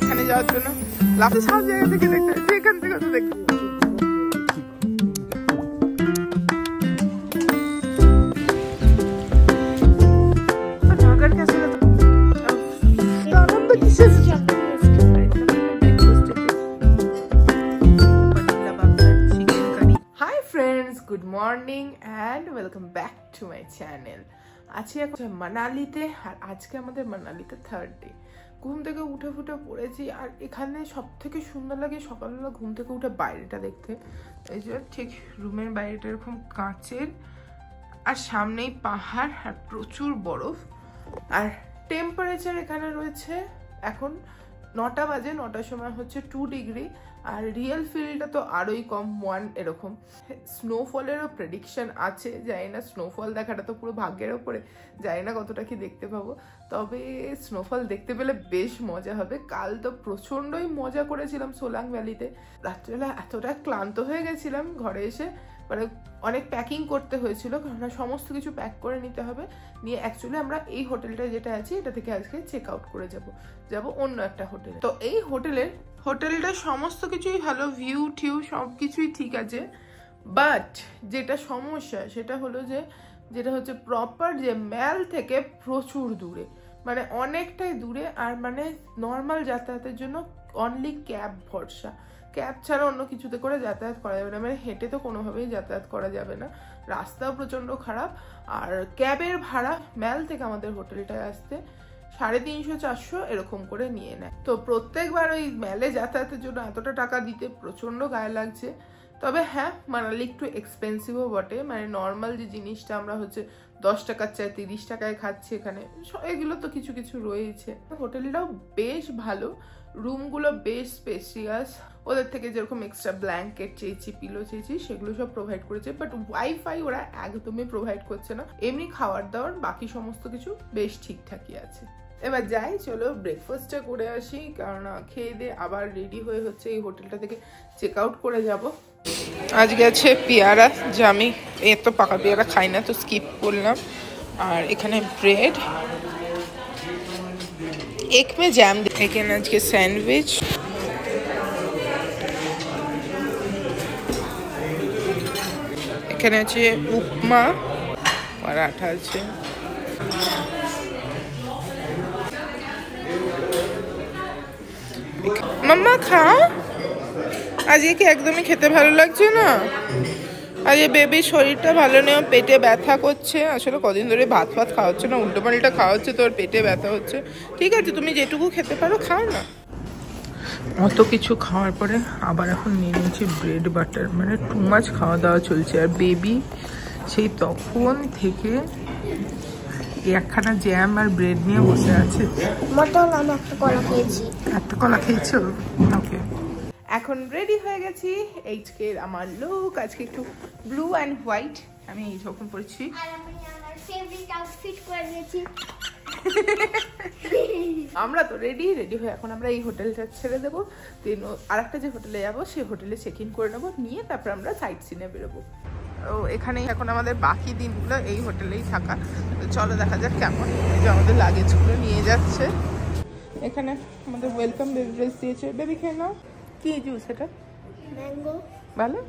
এখানে যাওয়ার জন্য লাফে সব জায়গা থেকে দেখতে হচ্ছে, এখান থেকে তো দেখতে good morning and welcome back to my channel. আছি এখন মানালিতে, আর আজকে আমাদের মানালিতে থার্ড ডে। ঘুম থেকে উঠে ফুটে পড়েছি, আর এখানে সব থেকে সুন্দর লাগে সকালবেলা ঘুম থেকে উঠে বাইরেটা দেখতে। এই যে ঠিক রুমের বাইরেটা এরকম কাঁচের, আর সামনেই পাহাড় আর প্রচুর বরফ। আর টেম্পারেচার এখানে রয়েছে এখন 9টা বাজে, 9টার সময় হচ্ছে 2 ডিগ্রি, আর রিয়েল ফিলটা তো আরোই কম 1 এরকম। স্নোফলেরও প্রেডিকশন আছে, জানি না, স্নোফল দেখাটা তো পুরো ভাগ্যের ওপরে, জানি না কতটা কি দেখতে পাবো, তবে স্নোফল দেখতে পেলে বেশ মজা হবে। কাল তো প্রচণ্ডই মজা করেছিলাম সোলাং ভ্যালিতে। রাত্রেবেলা এতটা ক্লান্ত হয়ে গেছিলাম ঘরে এসে, মানে অনেক প্যাকিং করতে হয়েছিল, কারণ সমস্ত কিছু প্যাক করে নিতে হবে। নিয়ে অ্যাকচুয়ালি আমরা এই হোটেলটা যেটা আছে এটা থেকে আজকে চেক আউট করে যাব অন্য একটা হোটেলে। তো এই হোটেলটা সমস্ত কিছুই ভালো, ভিউ টিউ সব কিছুই ঠিক আছে, বাট যেটা সমস্যা সেটা হলো যে যেটা হচ্ছে প্রপার যে ম্যাল থেকে প্রচুর দূরে, মানে অনেকটাই দূরে। আর মানে নর্মাল যাতায়াতের জন্য অনলি ক্যাব ভরসা, ক্যাব ছাড়া অন্য কিছুতে করে যাতায়াত করা যাবে না, মানে হেঁটে তো কোনোভাবেই যাতায়াত করা যাবে না, রাস্তাও প্রচণ্ড খারাপ। আর ক্যাবের ভাড়া ম্যাল থেকে আমাদের হোটেলটায় আসতে 350-400 এরকম করে নিয়ে নেয়। তো প্রত্যেকবার ওই ম্যালে যাতায়াতের জন্য এতটা টাকা দিতে প্রচণ্ড গায়ে লাগছে। তবে হ্যাঁ, মানালি একটু এক্সপেন্সিভও বটে, মানে নর্মাল যে জিনিসটা আমরা হচ্ছে 10 টাকার চাই 30 টাকায় খাচ্ছি, এখানে এগুলো তো কিছু কিছু রয়েছে। হোটেলটাও বেশ ভালো, রুমগুলো বেশ স্পেসিয়াস, ওদের থেকে যেরকম এক্সট্রা ব্ল্যাঙ্কেট চেয়েছি, পিলো চেয়েছি, সেগুলো সব প্রোভাইড করেছে, বাট ওয়াইফাই ওরা একদমই প্রোভাইড করছে না। এমনি খাওয়ার দাওয়ার বাকি সমস্ত কিছু বেশ ঠিকঠাকই আছে। এবার যাই, চলো ব্রেকফাস্টটা করে আসি, কারণ খেয়ে দিয়ে আবার রেডি হয়ে হচ্ছে এই হোটেলটা থেকে চেক আউট করে যাব। আজকে আছে পেয়ারা, যে আমি এত পাকা পেয়ারা খাই না, তো স্কিপ করলাম। আর এখানে ব্রেড, এক মে জ্যাম, এখানে আজকে স্যান্ডউইচ, এখানে আছে উপমা, পরাঠা আছে, মাম্মা খাও। আজকে কি একদমই খেতে ভালো লাগছে না, আজকে বেবির শরীরটা ভালো নেই, পেটে ব্যথা করছে। আসলে কদিন ধরে ভাত খাওয়া হচ্ছে না, উল্টো পাল্টা খাওয়া হচ্ছে, তোর পেটে ব্যথা হচ্ছে। ঠিক আছে, তুমি যেটুকু খেতে পারো খাও না। অত কিছু খাওয়ার পরে আবার এখন নিয়ে নিয়েছি ব্রেড বাটার, মানে টু মাছ খাওয়া দাওয়া চলছে। আর বেবি সেই তখন থেকে একখানা জ্যাম আর ব্রেড নিয়ে বসে আছে। একটা কলা খেয়েছো? ওকে, এখন রেডি হয়ে গেছি। এইচকে আমার লুক আজকে একটু ব্লু অ্যান্ড হোয়াইট, আমি এই যখন পরেছি, আমরা তো রেডি হয়ে এখন আমরা এই হোটেলটা ছেড়ে দেবো, দেন আরেকটা যে হোটেলে যাবো সেই হোটেলে চেক ইন করে নেবো, নিয়ে তারপর আমরা সাইট সিনে বেরোবো। ও এখানেই এখন আমাদের বাকি দিনগুলো এই হোটেলেই থাকা। তো চলো দেখা যাক কেমন। এই যে আমাদের লাগেজগুলো নিয়ে যাচ্ছে, এখানে আমাদের ওয়েলকাম বেভারেজ দিয়েছে। বেবি খেয়ে নাও। কি জুস এটা? ম্যাঙ্গো। ভালো।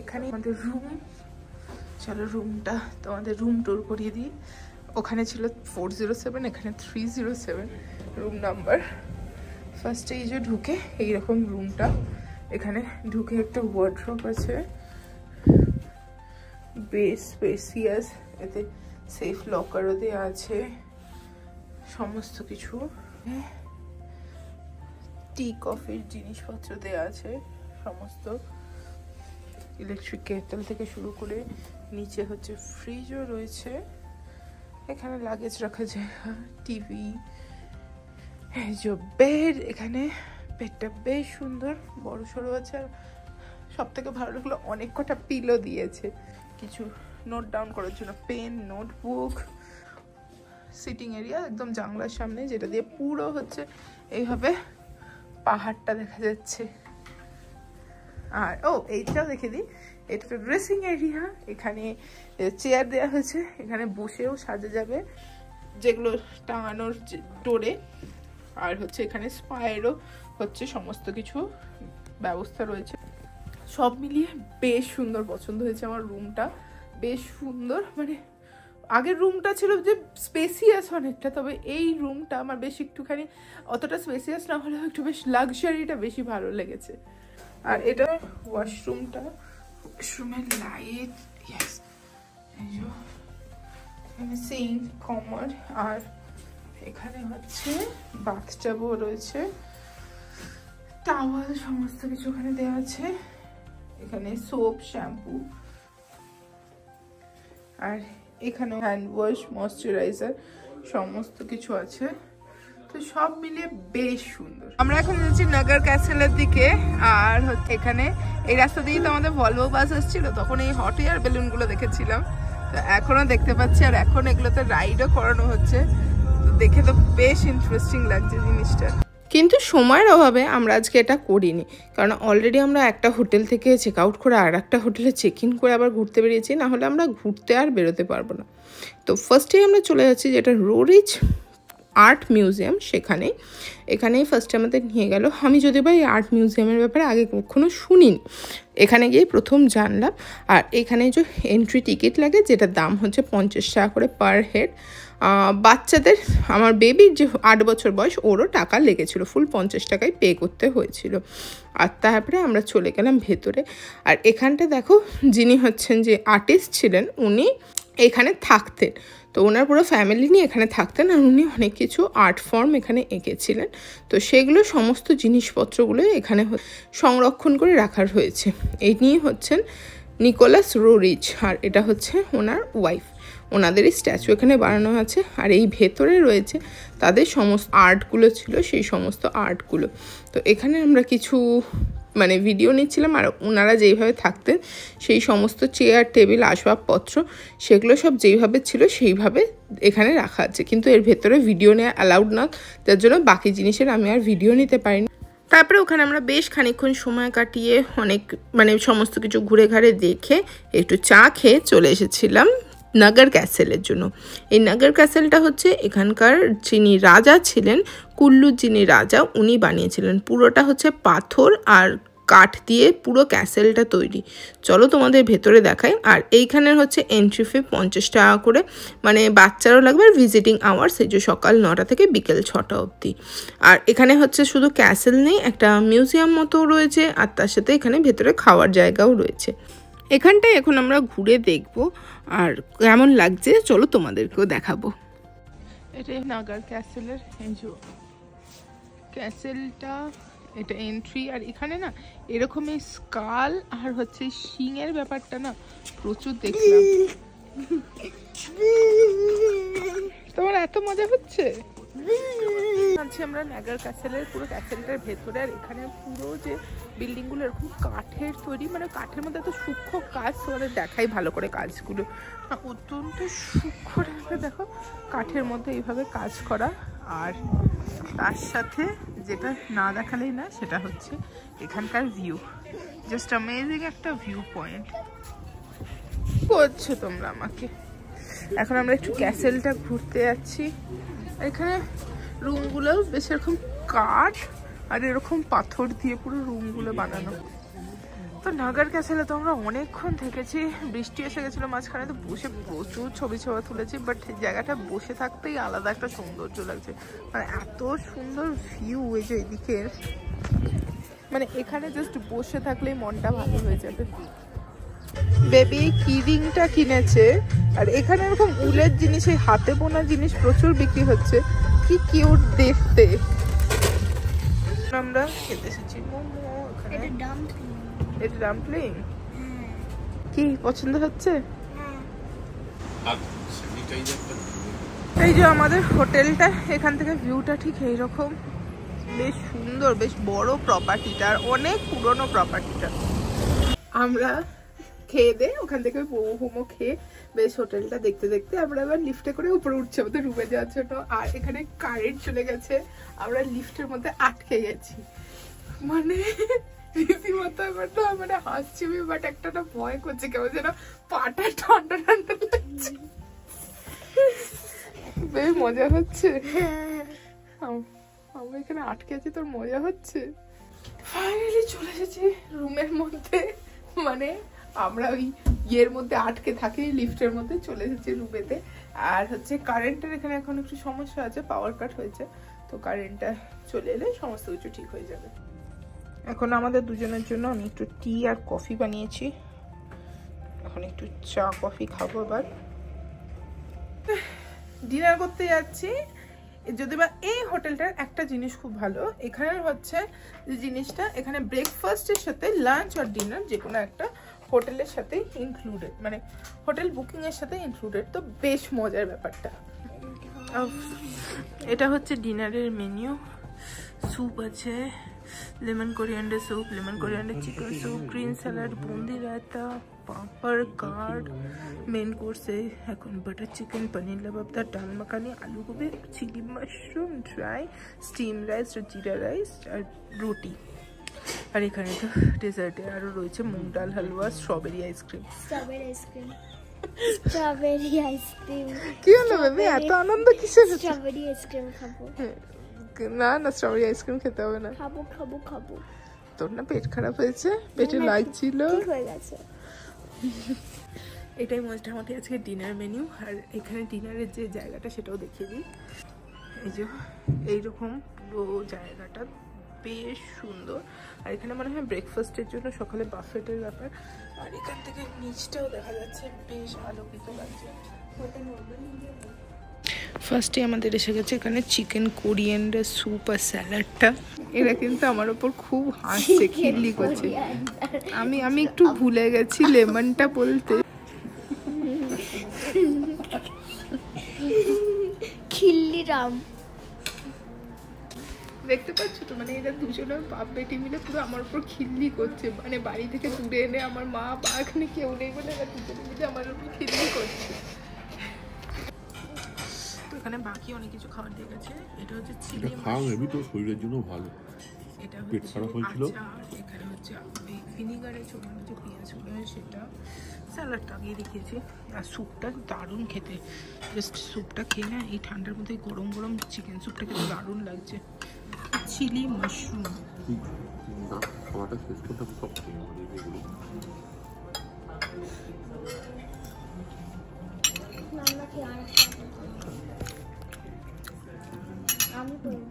এখানে আমাদের রুম, চলো রুমটা তোমাদের রুম ট্যুর করিয়ে দিই। ওখানে ছিল 407, এখানে 307 রুম নাম্বার। ফার্স্টে এই যে ঢুকে এইরকম রুমটা, এখানে ঢুকে একটা ওয়ার্ড্রোব আছে, বেশ স্পেসিয়াস, এতে সেফ লকারও দেওয়া আছে, সমস্ত কিছু টি কফির জিনিসপত্র দেওয়া আছে, সমস্ত ইলেকট্রিক কেটল থেকে শুরু করে নিচে হচ্ছে ফ্রিজও রয়েছে। এখানে লাগেজ রাখা জায়গা, টিভি, এই যে বেড, এখানে বেডটা বেশ সুন্দর বড় সড়ো আছে। আর সব থেকে ভালো লাগলো অনেক কটা পিলো দিয়েছে, কিছু নোট ডাউন করার জন্য পেন, নোটবুক। সিটিং এরিয়া একদম জানলার সামনে, যেটা দিয়ে পুরো হচ্ছে এইভাবে পাহাড়টা দেখা যাচ্ছে। আর এইটাও দেখে দিই, এটা একটা ড্রেসিং এরিয়া, এখানে চেয়ার দেওয়া হয়েছে, এখানে বসেও সাজা যাবে, যেগুলো টাঙানোর ডোরে। আর হচ্ছে এখানে স্পায়েরও হচ্ছে সমস্ত কিছু ব্যবস্থা রয়েছে। সব মিলিয়ে বেশ সুন্দর, পছন্দ হয়েছে আমার রুমটা, বেশ সুন্দর। মানে আগের রুমটা ছিল যে স্পেসিয়াস অনেকটা, তবে এই রুমটা আমার বেশ একটুখানি অতটা স্পেসিয়াস না হলেও একটু বেশ লাক্সারিটা বেশি ভালো লেগেছে। আর এটা ওয়াশরুমটা, ওয়াশরুমের লাইট, ইয়েস, সিঙ্ক, কমোড, আর এখানে হচ্ছে বাথটাবও রয়েছে, টাওয়াল সমস্ত কিছু ওখানে দেওয়া আছে। এখানে সোপ, শ্যাম্পু, আর এখানে হ্যান্ড ওয়াশ, ময়শ্চারাইজার সমস্ত কিছু আছে। তো সব মিলিয়ে বেশ সুন্দর। আমরা এখন যাচ্ছি নগর ক্যাসেলের দিকে। আর হচ্ছে এখানে এই রাস্তা দিয়ে তো আমাদের ভলভো বাস আসছিল, তখন এই হট এয়ার বেলুনগুলো দেখেছিলাম, তো এখনো দেখতে পাচ্ছি। আর এখন এগুলোতে রাইডও করানো হচ্ছে, তো দেখে তো বেশ ইন্টারেস্টিং লাগছে জিনিসটা। কিন্তু সময়ের অভাবে আমরা আজকে এটা করিনি, কারণ অলরেডি আমরা একটা হোটেল থেকে চেক আউট করে আর একটা হোটেলে চেক ইন করে আবার ঘুরতে বেরিয়েছি, না হলে আমরা ঘুরতে আর বেরোতে পারবো না। তো ফার্স্টেই আমরা চলে যাচ্ছি যেটা রোরিচ আর্ট মিউজিয়াম, এখানেই ফার্স্টে আমাদের নিয়ে গেল। আমি যদি বা এই আর্ট মিউজিয়ামের ব্যাপারে আগে কখনো শুনিনি, এখানে গিয়ে প্রথম জানলাম। আর এখানে যে এন্ট্রি টিকিট লাগে, যেটার দাম হচ্ছে 50 টাকা করে পার হেড। বাচ্চাদের, আমার বেবির যে 8 বছর বয়স, ওরও টাকা লেগেছিলো, ফুল 50 টাকায় পে করতে হয়েছিল। আর তারপরে আমরা চলে গেলাম ভেতরে। আর এখানটা দেখো, যিনি হচ্ছেন যে আর্টিস্ট ছিলেন, উনি এখানে থাকতেন, তো ওনার পুরো ফ্যামিলি নিয়ে এখানে থাকতেন। আর উনি অনেক কিছু আর্ট ফর্ম এখানে এঁকেছিলেন, তো সেগুলো সমস্ত জিনিসপত্রগুলো এখানে সংরক্ষণ করে রাখা হয়েছে। এই নিয়ে হচ্ছেন নিকোলাস রোরিচ, আর এটা হচ্ছে ওনার ওয়াইফ, ওনাদেরই স্ট্যাচু এখানে বানানো আছে। আর এই ভেতরে রয়েছে তাদের সমস্ত আর্টগুলো ছিল, সেই সমস্ত আর্টগুলো। তো এখানে আমরা কিছু মানে ভিডিও নিচ্ছিলাম, আর ওনারা যেইভাবে থাকতেন সেই সমস্ত চেয়ার, টেবিল, আসবাবপত্র, সেগুলো সব যেইভাবে ছিল সেইভাবে এখানে রাখা আছে। কিন্তু এর ভেতরে ভিডিও নেওয়া অ্যালাউড না, তার জন্য বাকি জিনিসের আমি আর ভিডিও নিতে পারিনি। তারপরে ওখানে আমরা বেশ খানিকক্ষণ সময় কাটিয়ে অনেক মানে সমস্ত কিছু ঘুরে ঘাড়ে দেখে একটু চা খেয়ে চলে এসেছিলাম নগর ক্যাসেলের জন্য। এই নগর ক্যাসেলটা হচ্ছে এখানকার যিনি রাজা ছিলেন, কুল্লুর যিনি রাজা, উনি বানিয়েছিলেন। পুরোটা হচ্ছে পাথর আর কাঠ দিয়ে পুরো ক্যাসেলটা তৈরি। চলো তোমাদের ভেতরে দেখাই। আর এইখানের হচ্ছে এন্ট্রি ফি 50 টাকা করে, মানে বাচ্চারও লাগবে। আর ভিজিটিং আওয়ার্স এই যে সকাল 9টা থেকে বিকেল 6টা অবধি। আর এখানে হচ্ছে শুধু ক্যাসেল নেই, একটা মিউজিয়াম মতো রয়েছে, আর তার সাথে এখানে ভেতরে খাওয়ার জায়গাও রয়েছে। এখানটায় এখন আমরা ঘুরে দেখব আর কেমন লাগছে চলো তোমাদেরকেও দেখাবো। এটা নগর ক্যাসেলের ক্যাসেলটা, এটা এন্ট্রি। আর এখানে না এরকম এই স্কাল আর হচ্ছে শিংয়ের ব্যাপারটা না প্রচুর দেখলাম। তোমার এত মজা হচ্ছে? আমরা নগর ক্যাসেলের পুরো ক্যাসেলটার ভেতরে। আর এখানে পুরো যে বিল্ডিং গুলো এরকম কাঠের তৈরি, মানে কাঠের মধ্যে এত সূক্ষ্ম কাজ, তোমাদের দেখাই ভালো করে কাজগুলো, অত্যন্ত সূক্ষ্ম। দেখো কাঠের মধ্যে এইভাবে কাজ করা। আর তার সাথে যেটা না দেখালেই না, সেটা হচ্ছে এখানকার ভিউ, জাস্ট অ্যামেজিং একটা ভিউ পয়েন্ট। করছো তোমরা আমাকে? এখন আমরা একটু ক্যাসেলটা ঘুরতে যাচ্ছি। এখানে রুমগুলো বেশ এরকম কাঠ আর এরকম পাথর দিয়ে পুরো রুমগুলো বানানো। তো নগর ক্যাসেলে তো আমরা অনেকক্ষণ থেকেছি, বৃষ্টি এসে গেছিলো মাঝখানে, তো বসে প্রচুর ছবি তুলেছি। বাট জায়গাটা বসে থাকতেই আলাদা একটা সৌন্দর্য লাগছে, মানে এত সুন্দর ভিউ এই যে এদিকের, মানে এখানে জাস্ট বসে থাকলেই মনটা ভালো হয়ে যাবে। বেবি কি রিংটা কিনেছে। আর এখানে এরকম উলের জিনিস, এই হাতে বোনা জিনিস প্রচুর বিক্রি হচ্ছে, কি কিউট দেখতে। আমরা খেতে এসেছি মোমো। এটা ডাম্পলিং কি পছন্দ হচ্ছে? এই যে আমাদের হোটেলটা, এখান থেকে ভিউটা ঠিক এইরকম, বেশ সুন্দর, বেশ বড় প্রপার্টিটা, আর অনেক পুরনো প্রপার্টিটা। আমরা খেয়ে দে ওখান থেকে মোমো খেয়ে বেশ হোটেলটা দেখতে দেখতে আমরা আবার লিফটে করে উপরে উঠছি আমাদের রুমে যাওয়ার জন্য। আর এখানে কারেন্ট চলে গেছে, আমরা লিফটের মধ্যে আটকে গেছি। মানে রীতিমতো এবার না মানে হাসছি, বাট একটা না ভয় করছে, কেমন যেন পাটা ঠান্ডা ঠান্ডা লাগছে। বেশ মজা হচ্ছে। আমরা এখানে আটকে আছি, তোর মজা হচ্ছে। ফাইনালি চলে এসেছি রুমের মধ্যে, মানে আমরা ওই ইয়ের মধ্যে আটকে থাকি, লিফটের মধ্যে চলে এসেছি রুমেতে। আর হচ্ছে কারেন্টের এখানে এখন একটু সমস্যা আছে, পাওয়ার কাট হয়েছে, তো কারেন্টটা চলে এলে সমস্ত কিছু ঠিক হয়ে যাবে। এখন আমাদের দুজনের জন্য আমি একটু টি আর কফি বানিয়েছি, এখন একটু চা কফি খাবো। এবার ডিনার করতে যাচ্ছি। যদি বা এই হোটেলটার একটা জিনিস খুব ভালো, এখানে হচ্ছে যে জিনিসটা, এখানে ব্রেকফাস্টের সাথে লাঞ্চ আর ডিনার যে কোনো একটা হোটেলের সাথে ইনক্লুডেড, মানে হোটেল বুকিং এর সাথে ইনক্লুডেড, তো বেশ মজার ব্যাপারটা। এটা হচ্ছে ডিনারের মেনু। স্যুপ আছে, lemon coriander soup, lemon coriander chicken soup, green salad, boondi raita, papad, curd. Main কোর্সে এখন butter chicken, paneer lababdar, dal makhani, aloo gobi, chilli mushroom, dry steam rice, jeera rice আর রুটি। আর এখানে তো ডেজার্টে আরও রয়েছে moong dal halwa, strawberry ice cream. Strawberry ice cream কি হলো বেবি, এত আনন্দ কিসের? স্ট্রবেরি আইসক্রিম খাবো। না না, স্ট্রবেরি আইসক্রিম খেতে হবে না। খাবো খাবো খাবো। তোর না পেট খারাপ হয়েছে? পেটে লাগছিল? ঠিক হয়ে গেছে। এটাই মোটামুটি আজকে ডিনার মেনু। আর এখানে ডিনারের যে জায়গাটা সেটাও দেখিয়ে দিই। এই যে এইরকম পুরো জায়গাটা বেশ সুন্দর। আর এখানে মনে হয় ব্রেকফাস্টের জন্য সকালে বাফেটের ব্যাপার। আর এখান থেকে নিচটাও দেখা যাচ্ছে, বেশ আলোকিত লাগছে। ফার্স্টে আমাদের এসে গেছে এখানে চিকেন কোরিয়ান্ডার স্যুপ আর স্যালাডটা। এরা কিন্তু আমার ওপর খুব হাসছে, খিল্লি করছে। আমি একটু ভুলে গেছি লেমনটা বলতে। খিল্লিরাম দেখতে পাচ্ছ তো, মানে এরা দুজনে বাপ বেটি মিলে পুরো আমার উপর খিল্লি করছে। মানে বাড়ি থেকে তুলে এনে আমার মা বা এখানে কেউ নেই বলে এরা দুজনে মিলে আমার উপর খিল্লি করছে। তো এখানে বাকি অনেক কিছু খাবার দিয়ে গেছে। এটা হচ্ছে চিলি মাশরুম, তো শরীরের জন্য ভালো। এটা পেট খারাপ হয়েছিল। এখানে হচ্ছে ভিনিগারে ছোটানো যে পেঁয়াজ গুলো, সেটা স্যালাডটা আগে দেখিয়েছি। আর স্যুপটা দারুণ খেতে, জাস্ট স্যুপটা খেয়ে না এই ঠান্ডার মধ্যে গরম গরম চিকেন স্যুপটা খেতে দারুণ লাগছে। চিলি মাশরুম খাওয়াটা শেষ করতে সব খেয়ে এগুলো।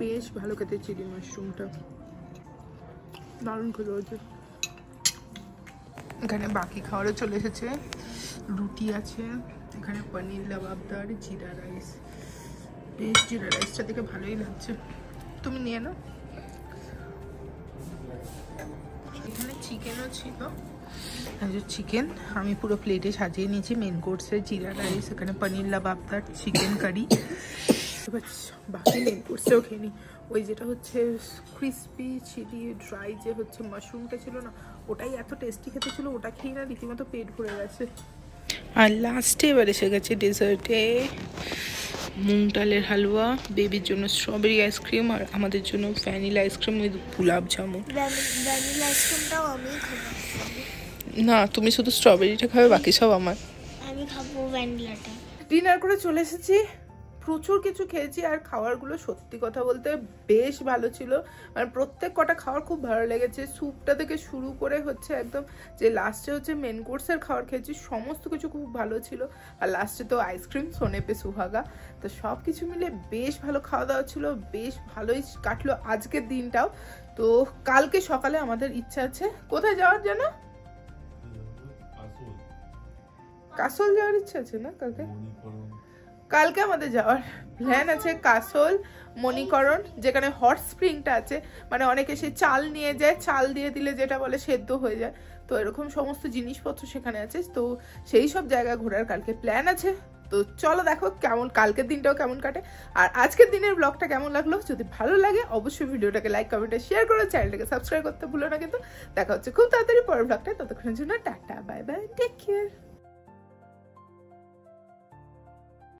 বেশ ভালো খেতে চিলি মাশরুমটা, দারুণ খেতে হচ্ছে। এখানে বাকি খাবারও চলে এসেছে। রুটি আছে, এখানে পনির লাবাবদার, জিরা রাইস। বেশ জিরা রাইসটা দেখে ভালোই লাগছে, তুমি নিয়ে নাও। এখানে চিকেনও ছিল, চিকেন আমি পুরো প্লেটে সাজিয়ে নিয়েছি। মেন কোর্সে জিরা রাইস, এখানে পনির লাবাবদার, চিকেন কারি। এবার বাকি মেন কোর্সেও খেয়ে নিই। ওই যেটা হচ্ছে ক্রিসপি চিলি ড্রাই যে হচ্ছে মাশরুমটা ছিল না, ওটাই এত টেস্টি খেতে ছিল, ওটা খেয়ে না রীতিমতো পেট ভরে গেছে। আর লাস্টে এবার এসে গেছে ডেজার্টে মুগ ডালের হালুয়া, বেবির জন্য স্ট্রবেরি আইসক্রিম, আর আমাদের জন্য vanilla ice cream with gulab jamun. Vanilla আইসক্রিমটাও আমি খাবো। না, তুমি শুধু স্ট্রবেরিটা খাবে, বাকি সব আমার। আমি খাবো ভ্যানিলাটা। ডিনার করে চলে এসেছি, প্রচুর কিছু খেয়েছি। আর খাবারগুলো সত্যি কথা বলতে বেশ ভালো ছিল, মানে প্রত্যেক কটা খাবার খুব ভালো লেগেছে। স্যুপটা থেকে শুরু করে হচ্ছে একদম যে লাস্টে হচ্ছে মেন কোর্সের খাবার খেয়েছি, সমস্ত কিছু খুব ভালো ছিল। আর লাস্টে তো আইসক্রিম সোনে পে সুহাগা, তো সব কিছু মিলে বেশ ভালো খাওয়া দাওয়া ছিল, বেশ ভালোই কাটলো আজকের দিনটাও। তো কালকে সকালে আমাদের ইচ্ছা আছে কোথায় যাওয়ার জন্য, কাসল যাওয়ার ইচ্ছা আছে না কালকে। কালকে আমাদের যাওয়ার প্ল্যান আছে কাসল, মণিকরণ, যেখানে হট স্প্রিংটা আছে। মানে অনেকে সে চাল নিয়ে যায়, চাল দিয়ে দিলে যেটা বলে সেদ্ধ হয়ে যায়, তো এরকম সমস্ত জিনিসপত্র সেখানে আছে। তো সেই সব জায়গা ঘোরার কালকে প্ল্যান আছে। তো চলো দেখো কেমন কালকের দিনটাও কেমন কাটে। আর আজকের দিনের ব্লগটা কেমন লাগলো, যদি ভালো লাগে অবশ্যই ভিডিওটাকে লাইক কমেন্টে শেয়ার করো, চ্যানেলটাকে সাবস্ক্রাইব করতে ভুলো না কিন্তু। দেখা হচ্ছে খুব তাড়াতাড়ি পরের ব্লগটা, ততক্ষণের জন্য tata bye bye, take care.